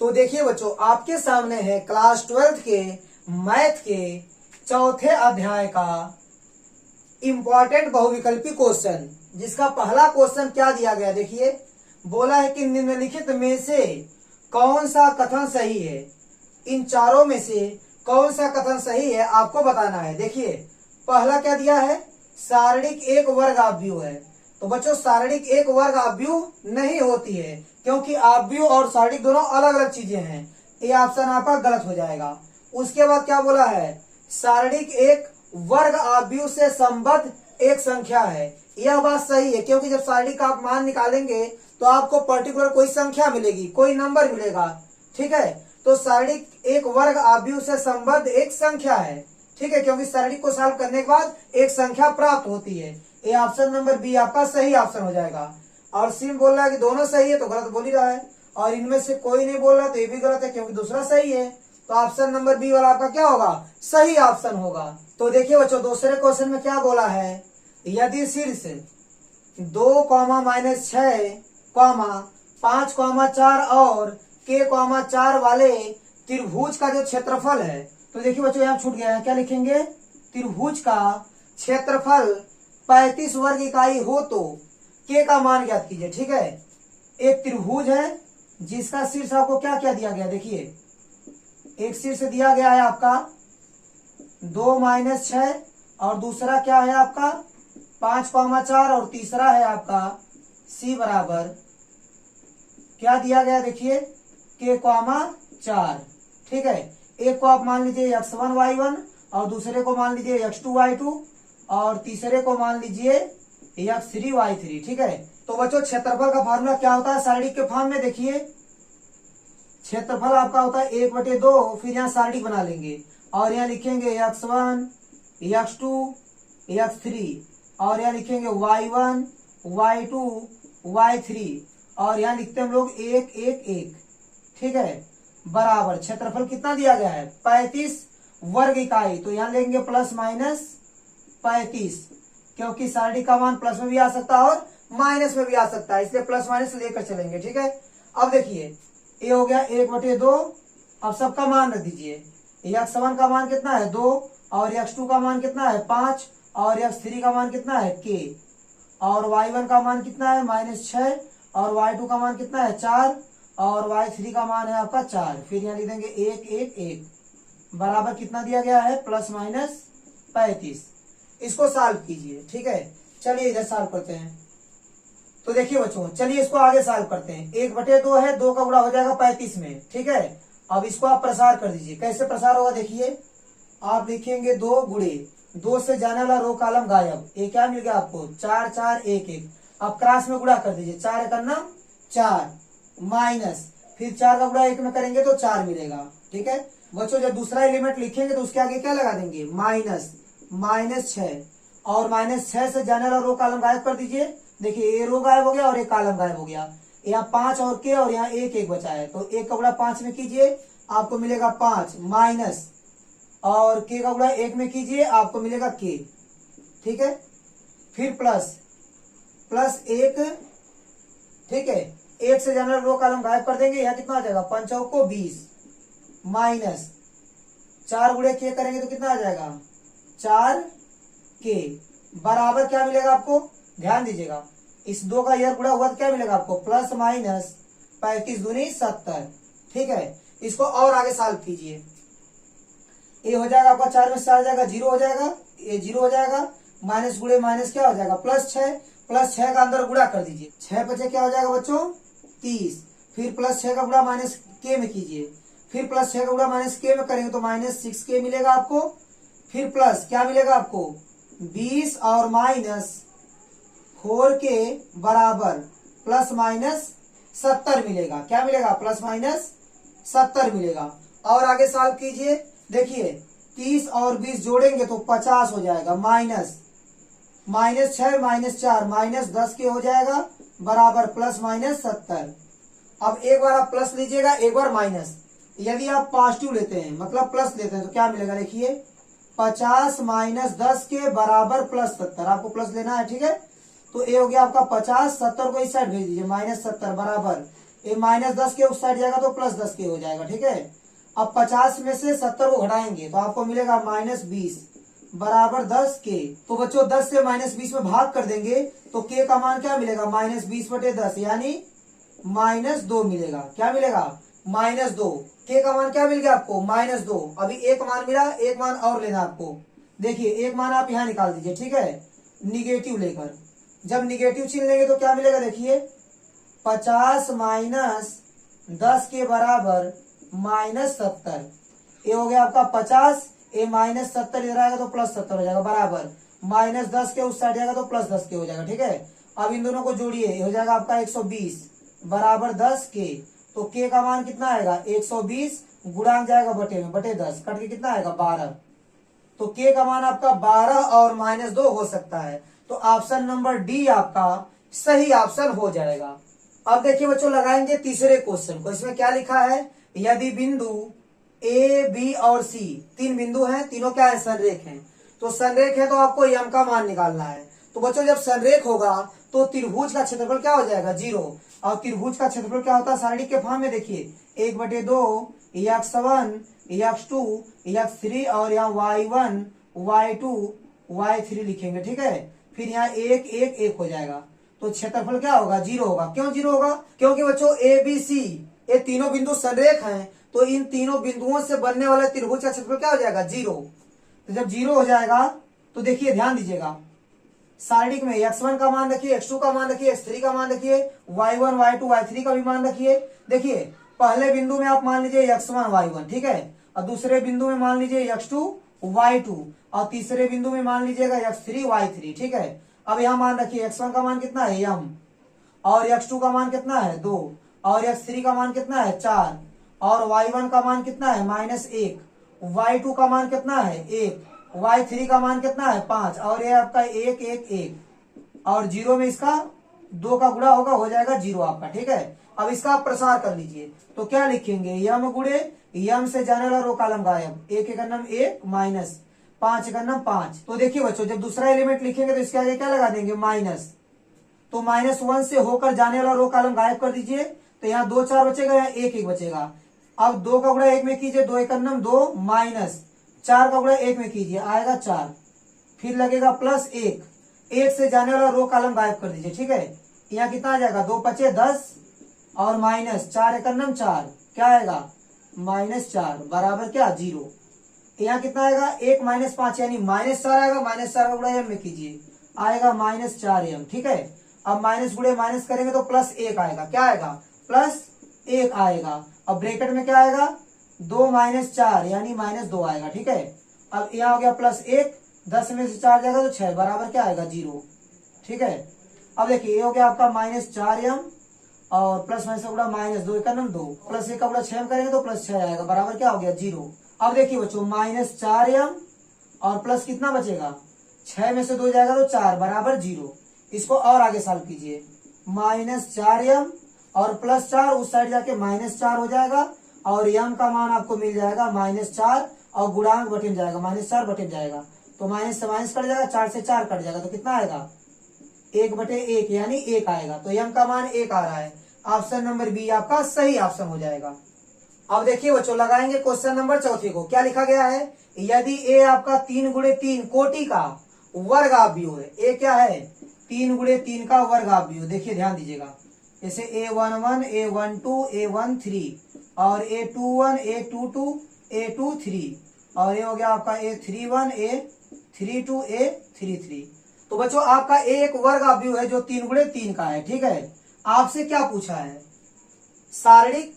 तो देखिए बच्चों, आपके सामने है क्लास 12 के मैथ के चौथे अध्याय का इंपॉर्टेंट बहुविकल्पी क्वेश्चन, जिसका पहला क्वेश्चन क्या दिया गया। देखिए, बोला है कि निम्नलिखित में से कौन सा कथन सही है। इन चारों में से कौन सा कथन सही है आपको बताना है। देखिए, पहला क्या दिया है, सारणिक एक वर्ग आव्यूह है। तो बच्चों, सारणिक एक वर्ग आव्यूह नहीं होती है, क्योंकि आव्यूह और सारणिक दोनों अलग अलग चीजें हैं। ये ऑप्शन आपका गलत हो जाएगा। उसके बाद क्या बोला है, सारणिक एक वर्ग आव्यूह से संबद्ध एक संख्या है। यह बात सही है, क्योंकि जब सारणिक का आप मान निकालेंगे तो आपको पर्टिकुलर कोई संख्या मिलेगी, कोई नंबर मिलेगा। ठीक है, तो सारणिक एक वर्ग आव्यूह से संबद्ध एक संख्या है। ठीक है, क्योंकि सारणिक को सॉल्व करने के बाद एक संख्या प्राप्त होती है। ये ऑप्शन नंबर बी आपका सही ऑप्शन हो जाएगा। और सिम बोल रहा है कि दोनों सही है, तो गलत बोल ही रहा है। और इनमें से कोई नहीं बोल रहा तो ये भी गलत है, क्योंकि दूसरा सही है। तो ऑप्शन नंबर बी वाला आपका क्या होगा, सही ऑप्शन होगा। तो देखिए बच्चों, दूसरे क्वेश्चन में क्या बोला है, यदि शीर्ष 2, -6, 5, 4 और k, 4 वाले त्रिभुज का जो क्षेत्रफल है। तो देखिए बच्चों, यहाँ छूट गया है, क्या लिखेंगे, त्रिभुज का क्षेत्रफल 35 वर्ग इकाई हो तो k का मान ज्ञात कीजिए। ठीक है, एक त्रिभुज है जिसका शीर्ष आपको क्या क्या दिया गया। देखिए, एक शीर्ष दिया गया है आपका 2 - 6 और दूसरा क्या है आपका 5, 4 और तीसरा है आपका c बराबर क्या दिया गया, देखिए k, 4। ठीक है, एक को आप मान लीजिए x1 y1 और दूसरे को मान लीजिए x2 y2 और तीसरे को मान लीजिए x3 y3। ठीक है, तो बच्चों क्षेत्रफल का फार्मूला क्या होता है सारणिक के फॉर्म में। देखिए, क्षेत्रफल आपका होता है 1/2, फिर यहाँ सारणिक बना लेंगे और यहाँ लिखेंगे x1 x2 x3 और यहाँ लिखेंगे y1 y2 y3 और यहाँ लिखते हैं हम लोग 1 1 1। ठीक है, बराबर क्षेत्रफल कितना दिया गया है 35 वर्ग इकाई। तो यहाँ लेंगे ±35, क्योंकि सारणिक का मान प्लस में भी आ सकता है और माइनस में भी आ सकता है, इसलिए प्लस माइनस लेकर चलेंगे। ठीक है, अब देखिए, ये हो गया 1/2। अब सबका मान रख दीजिए। x1 का मान कितना है 2 और x2 का मान कितना है 5 और x3 का मान कितना है k और y1 का मान कितना है -6 और y2 का मान कितना है 4 और y3 का मान है आपका 4। फिर यहाँ लिख देंगे 1 1 1 बराबर कितना दिया गया है ±35। इसको सॉल्व कीजिए। ठीक है, चलिए इधर सॉल्व करते हैं। तो देखिए बच्चों, चलिए इसको आगे सॉल्व करते हैं। 1/2 है, 2 का गुणा हो जाएगा 35 में। ठीक है, अब इसको आप प्रसार कर दीजिए। कैसे प्रसार होगा, देखिए आप लिखेंगे 2 गुणे 2 से जाने वाला रो कॉलम गायब। ये क्या मिल गया आपको 4 4 1 1। अब क्रॉस में गुणा कर दीजिए, 4 × 4 माइनस, फिर 4 का गुणा 1 में करेंगे तो 4 मिलेगा। ठीक है बच्चों, जब दूसरा एलिमेंट लिखेंगे तो उसके आगे क्या लगा देंगे -6 और -6 से जाने वाला रो कॉलम गायब कर दीजिए। देखिए, ये रो गायब हो गया और एक कॉलम गायब हो गया। यहाँ 5 और k और यहाँ 1 1 बचा है, तो 1 का गुणा 5 में कीजिए आपको मिलेगा 5 माइनस और k का गुणा 1 में कीजिए आपको मिलेगा k। ठीक है, फिर प्लस 1। ठीक है, 1 से जाने वाला रो कॉलम गायब कर देंगे। यहाँ कितना आ जाएगा 5 चौको 20 माइनस 4 गुणे k करेंगे तो कितना आ जाएगा 4k बराबर क्या मिलेगा आपको, ध्यान दीजिएगा, इस 2 का यार गुणा हुआ तो क्या मिलेगा आपको ±35 दूनी 70। ठीक है, इसको और आगे सॉल्व कीजिए। ये हो जाएगा आपका 4 में 4 जाएगा 0 हो जाएगा, ये 0 हो जाएगा, माइनस गुणे माइनस क्या हो जाएगा +6 का अंदर गुणा कर दीजिए। 6 बचे क्या हो जाएगा बच्चों 30, फिर +6 का गुणा -k में कीजिए, फिर +6 का गुणा -k में करेंगे तो -6k मिलेगा आपको। फिर प्लस क्या मिलेगा आपको 20 और -4k बराबर ±70 मिलेगा। क्या मिलेगा ±70 मिलेगा। और आगे सॉल्व कीजिए। देखिए, 30 और 20 जोड़ेंगे तो 50 हो जाएगा, -6 -4 -10k हो जाएगा बराबर ±70। अब एक बार आप प्लस लीजिएगा, एक बार माइनस। यदि आप पॉजिटिव लेते हैं मतलब प्लस लेते हैं तो क्या मिलेगा, देखिए 50 - 10k बराबर +70। आपको प्लस लेना है। ठीक है, तो ये हो गया आपका 50, 70 को इस साइड भेज दीजिए -70 बराबर ये -10 के उस साइड जाएगा तो +10 के हो जाएगा, ठीक है। अब 50 में से 70 को घटाएंगे तो आपको मिलेगा -20 बराबर 10 के। तो बच्चों 10 से -20 में भाग कर देंगे तो के का मान क्या मिलेगा, -20/10 यानी -2 मिलेगा। क्या मिलेगा, -2। के का मान क्या मिल गया आपको, -2। अभी एक मान मिला, एक मान और लेना आपको। देखिए एक मान आप यहाँ निकाल दीजिए, ठीक है, निगेटिव लेकर। जब निगेटिव चिन्ह लेंगे तो क्या मिलेगा, देखिए 50 - 10 के बराबर -70। ये हो गया आपका 50, ये -70 इधर आएगा तो +70 हो जाएगा, बराबर -10 के उस साइड जाएगा तो +10 के हो जाएगा, ठीक है। अब इन दोनों को जोड़िए, हो जाएगा आपका 120 बराबर 10 के। तो के का मान कितना आएगा, 120 गुणांक जाएगा बटे में, बटे 10 कट के कितना आएगा 12। तो के का मान आपका 12 और -2 हो सकता है। तो ऑप्शन नंबर डी आपका सही ऑप्शन हो जाएगा। अब देखिए बच्चों लगाएंगे तीसरे क्वेश्चन को। इसमें क्या लिखा है, यदि बिंदु ए बी और सी, 3 बिंदु हैं, तीनों क्या है, संरेख हैं। तो संरेख है तो आपको यम का मान निकालना है। तो बच्चों जब संरेख होगा तो त्रिभुज का क्षेत्रफल क्या हो जाएगा, 0। और त्रिभुज का क्षेत्रफल क्या होता है सारणी के फॉर्म में, देखिए 1/2 x1 x2 x3 और यहाँ y1 y2 y3 लिखेंगे, ठीक है। फिर यहाँ 1 1 1 हो जाएगा। तो क्षेत्रफल क्या होगा, 0 होगा। क्यों 0 होगा, क्योंकि बच्चों ए बी सी ये तीनों बिंदु संरेख हैं। तो इन तीनों बिंदुओं से बनने वाले त्रिभुज का क्षेत्रफल क्या हो जाएगा, 0। तो जब 0 हो जाएगा तो देखिए ध्यान दीजिएगा, सारणिक में x1 का मान रखिए, x2 का मान रखिए, x3 का मान रखिए, y1 y2 y3 का भी मान रखिए। देखिए पहले बिंदु में आप मान लीजिए x1 y1, ठीक है, और दूसरे बिंदु में मान लीजिए x2 y2 और तीसरे बिंदु में मान लीजिएगा x3 y3, ठीक है। अब यहाँ मान रखिए x1 का मान कितना है m, और x2 का मान कितना है 2, और x3 का मान कितना है 4, और y1 का मान कितना है -1, y2 का मान कितना है 1, y3 का मान कितना है 5, और ये आपका 1 1 1 और 0 में इसका 2 का गुणा होगा, हो जाएगा 0 आपका, ठीक है। अब इसका आप प्रसार कर लीजिए तो क्या लिखेंगे, यम गुणे यम से जाने वाला रो कॉलम गायब, 1 1 1 माइनस 5 1 5। तो देखिए बच्चों जब दूसरा एलिमेंट लिखेंगे तो इसके आगे क्या लगा देंगे, माइनस। तो -1 से होकर जाने वाला रो कॉलम गायब कर दीजिए। तो यहाँ 2 4 बचेगा, यहाँ 1 1 बचेगा। अब 2 का गुणा 1 में कीजिए, 2 1 2 माइनस 4 का गुणा 1 में कीजिए, आएगा 4। फिर लगेगा +1, 1 से जाने वाला रो कॉलम गायब कर दीजिए, ठीक है। यहाँ कितना आ जाएगा, 2 5 10 और माइनस 4 1 4, क्या आएगा -4 बराबर क्या 0। यहाँ कितना आएगा 1 -5 यानी -4 आएगा, -4 का गुणा m में कीजिए, आएगा -4m, ठीक है। अब माइनस गुणे माइनस करेंगे तो +1 आएगा, क्या आएगा +1 आएगा। अब ब्रैकेट में क्या आएगा 2 - 4 यानी -2 आएगा, ठीक है। अब यहाँ हो गया +1, 10 में से 4 जाएगा तो 6 बराबर क्या आएगा 0, ठीक है। अब देखिए ये हो गया आपका -4m और प्लस में से गुणा -2 1 2 +1 का गुणा 6 में करेंगे तो +6 आएगा, बराबर क्या हो गया 0। अब देखिए बच्चों -4m और प्लस कितना बचेगा, 6 में से 2 जाएगा तो 4 बराबर 0। इसको और आगे सॉल्व कीजिए, -4m और +4 उस साइड जाके -4 हो जाएगा और m का मान आपको मिल जाएगा -4 और गुणांक बटे में जाएगा, -4 बटे में जाएगा तो माइनस से माइनस कट जाएगा, 4 से 4 कट जाएगा तो कितना आएगा 1/1 यानी 1 आएगा। तो m का मान 1 आ रहा है। ऑप्शन नंबर बी आपका सही ऑप्शन हो जाएगा। अब देखिए बच्चों लगाएंगे क्वेश्चन नंबर 4 को। क्या लिखा गया है, यदि a आपका 3 × 3 कोटि का वर्ग आव्यूह है। a क्या है 3 × 3 का वर्ग आव्यूह। देखिए ध्यान दीजिएगा, जैसे a11 a12 a13 और a21 a22 a23 और ये हो गया आपका a31 a32 a33। तो बच्चों आपका एक वर्ग आव्यूह है जो 3 × 3 का है, ठीक है। आपसे क्या पूछा है, सारणिक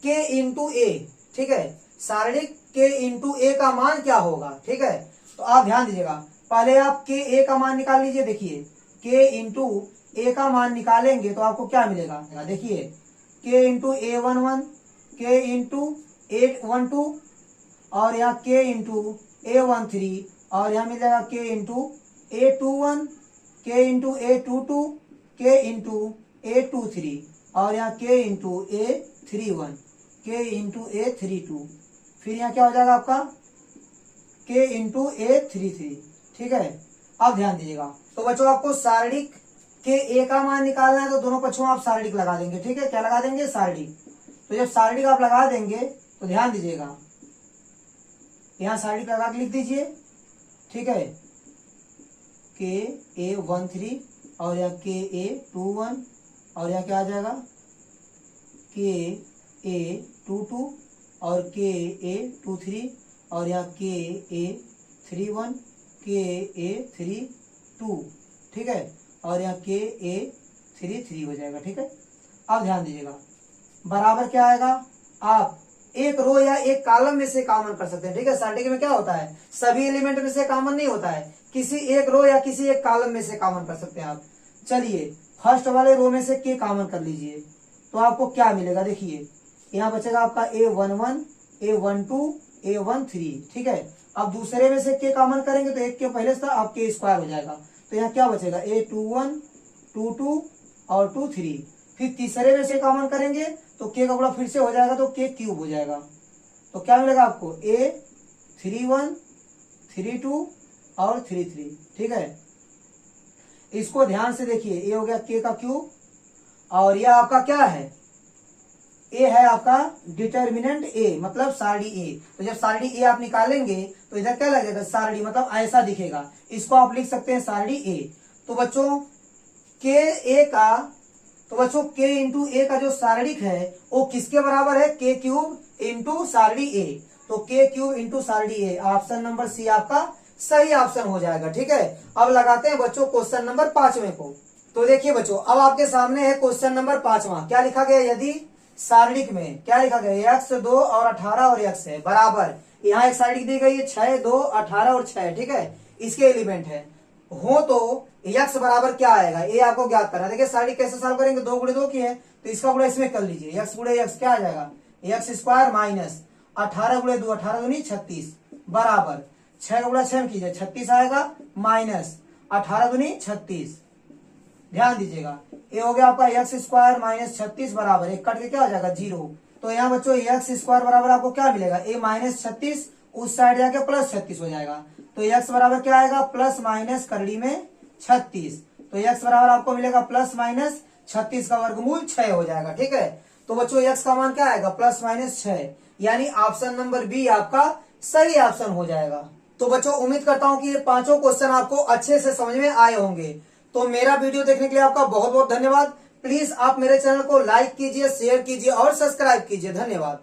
k × a, ठीक है, सारणिक k × a का मान क्या होगा, ठीक है। तो आप ध्यान दीजिएगा, पहले आप k a का मान निकाल लीजिए। देखिए k × a का मान निकालेंगे तो आपको क्या मिलेगा, देखिए k × a11 k × a12 और यहाँ k × a13 और यहाँ मिलेगा k × a21 k × a22 k × a23 और यहाँ k × a31 k × a32। फिर यहाँ क्या हो जाएगा आपका k × a33, ठीक है। अब ध्यान दीजिएगा, तो बच्चों आपको सारणिक के ए का मान निकालना है तो दोनों पक्षों में आप सारणिक लगा देंगे। ठीक है, क्या लगा देंगे? सारणिक। तो जब सारणिक आप लगा देंगे तो ध्यान दीजिएगा, यहां सारणिक लगा के लिख दीजिए। ठीक है, के ए 13 और यहाँ के ए 21 और यहाँ क्या आ जाएगा? के ए 22 और के ए 23 और यहाँ के ए 31 के ए 32। ठीक है, और यहाँ के ए 33 हो जाएगा। ठीक है, अब ध्यान दीजिएगा, बराबर क्या आएगा? आप एक रो या एक कॉलम में से कॉमन कर सकते हैं। ठीक है, सारणिक में क्या होता है? सभी एलिमेंट में से कॉमन नहीं होता है, किसी एक रो या किसी एक कॉलम में से कॉमन कर सकते हैं आप। चलिए फर्स्ट वाले रो में से के कॉमन कर लीजिए तो आपको क्या मिलेगा? देखिए यहाँ बचेगा आपका A11 A12 A13। ठीक है, अब दूसरे में से के कॉमन करेंगे तो एक के पहले से आप के स्क्वायर हो जाएगा, तो यहाँ क्या बचेगा? A21 22 और 23। फिर तीसरे में से कॉमन करेंगे तो के का गुणा फिर से हो जाएगा तो के क्यूब हो जाएगा। तो क्या मिलेगा आपको? A31 32 और 33। ठीक है, इसको ध्यान से देखिए, ये हो गया के का क्यूब और यह आपका क्या है? ए है आपका डिटर्मिनेंट ए, मतलब सारणी ए। तो जब सारणी ए आप निकालेंगे तो इधर क्या लगेगा? सारणी, मतलब ऐसा दिखेगा। इसको आप लिख सकते हैं सारणी ए। तो बच्चों के इंटू ए का जो सारणिक है वो किसके बराबर है? के क्यूब इंटू सारणी ए। तो के क्यूब इंटू सारणी ए, ऑप्शन नंबर सी आपका सही ऑप्शन हो जाएगा। ठीक है, अब लगाते हैं बच्चों क्वेश्चन नंबर 5वें को। तो देखिए बच्चों, अब आपके सामने है क्वेश्चन नंबर 5वां। क्या लिखा गया? यदि सारणिक में क्या लिखा गया? x 2 और 18 और x है बराबर, यहाँ एक सारणिक दी गई है 6 2 18 और 6। ठीक है, इसके एलिमेंट है हो तो x बराबर क्या आएगा? ये आपको ज्ञात करना है। देखिए सारणिक कैसे सॉल्व करेंगे? 2 गुणे 2 की है तो इसका गुणा इसमें कर लीजिए। x गुणे x क्या आ जाएगा? x स्क्वायर माइनस 18 गुणे 2 18 दूनी 36 बराबर 6 का गुणा 6 कीजिए 36 आएगा माइनस 18 दूनी 36। ध्यान दीजिएगा, ये हो गया आपका एक्स स्क्वायर माइनस 36 बराबर, एक कट के क्या हो जाएगा? 0। तो यहाँ बच्चों एक्स स्क्वायर बराबर आपको क्या मिलेगा? ए माइनस 36, उस साइड जाके प्लस 36 हो जाएगा। तो एक्स बराबर क्या आएगा? प्लस माइनस करड़ी में 36। तो एक्स बराबर आपको मिलेगा प्लस माइनस 36 का वर्गमूल 6 हो जाएगा। ठीक है, तो बच्चों एक्स का मान क्या आएगा? प्लस माइनस 6, यानी ऑप्शन नंबर बी आपका सही ऑप्शन हो जाएगा। तो बच्चों उम्मीद करता हूं कि ये पांचों क्वेश्चन आपको अच्छे से समझ में आए होंगे। तो मेरा वीडियो देखने के लिए आपका बहुत बहुत धन्यवाद। प्लीज आप मेरे चैनल को लाइक कीजिए, शेयर कीजिए और सब्सक्राइब कीजिए। धन्यवाद।